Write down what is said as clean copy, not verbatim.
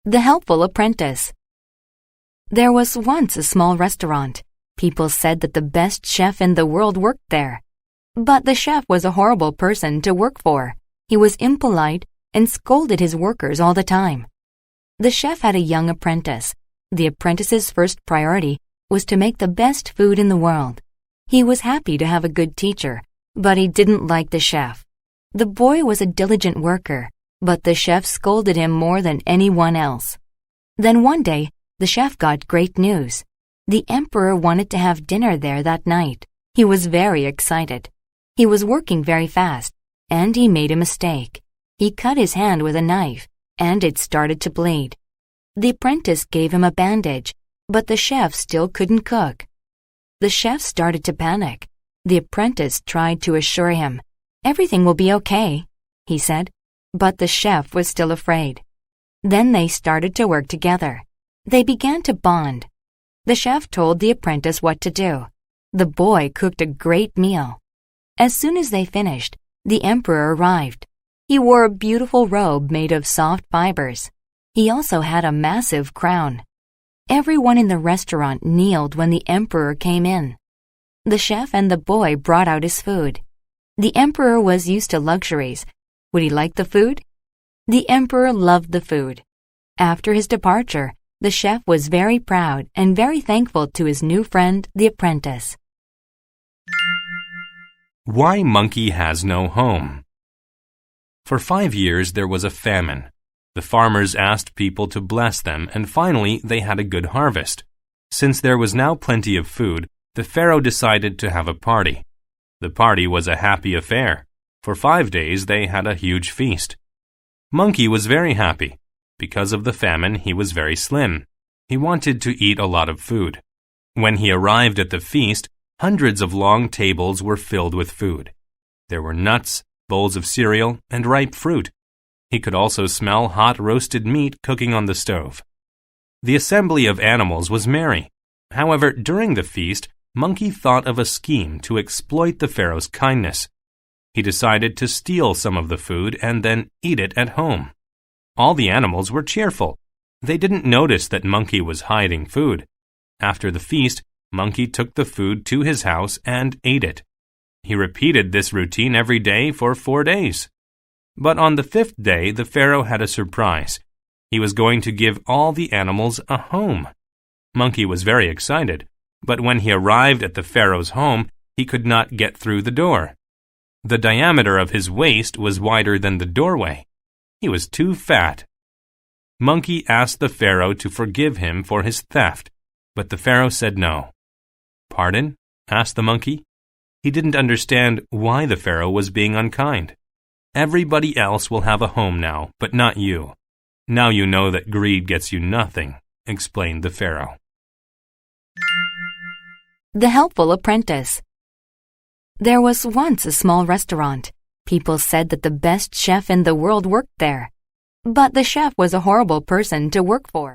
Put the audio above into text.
The Helpful Apprentice. There was once a small restaurant. People said that the best chef in the world worked there. But the chef was a horrible person to work for. He was impolite and scolded his workers all the time. The chef had a young apprentice. The apprentice's first priority was to make the best food in the world. He was happy to have a good teacher, but he didn't like the chef. The boy was a diligent worker, but the chef scolded him more than anyone else. Then one day, the chef got great news. The emperor wanted to have dinner there that night. He was very excited. He was working very fast, and he made a mistake. He cut his hand with a knife, and it started to bleed. The apprentice gave him a bandage, but the chef still couldn't cook. The chef started to panic. The apprentice tried to assure him, "Everything will be okay," he said, but the chef was still afraid. Then they started to work together. They began to bond. The chef told the apprentice what to do. The boy cooked a great meal. As soon as they finished, the emperor arrived. He wore a beautiful robe made of soft fibers. He also had a massive crown. Everyone in the restaurant kneeled when the emperor came in. The chef and the boy brought out his food. The emperor was used to luxuries. Would he like the food? The emperor loved the food. After his departure, the chef was very proud and very thankful to his new friend, the apprentice. Why Monkey Has No Home. For 5 years there was a famine. The farmers asked people to bless them, and finally they had a good harvest. Since there was now plenty of food, the pharaoh decided to have a party. The party was a happy affair. For 5 days they had a huge feast. Monkey was very happy. Because of the famine, he was very slim. He wanted to eat a lot of food. When he arrived at the feast, hundreds of long tables were filled with food. There were nuts, bowls of cereal, and ripe fruit. He could also smell hot roasted meat cooking on the stove. The assembly of animals was merry. However, during the feast, Monkey thought of a scheme to exploit the pharaoh's kindness. He decided to steal some of the food and then eat it at home. All the animals were cheerful. They didn't notice that Monkey was hiding food. After the feast, Monkey took the food to his house and ate it. He repeated this routine every day for 4 days. But on the 5th day, the pharaoh had a surprise. He was going to give all the animals a home. Monkey was very excited, but when he arrived at the pharaoh's home, he could not get through the door. The diameter of his waist was wider than the doorway. He was too fat. Monkey asked the pharaoh to forgive him for his theft, but the pharaoh said no. "Pardon?" asked the monkey. He didn't understand why the pharaoh was being unkind. "Everybody else will have a home now, but not you. Now you know that greed gets you nothing," explained the pharaoh. The Helpful Apprentice. There was once a small restaurant. People said that the best chef in the world worked there. But the chef was a horrible person to work for.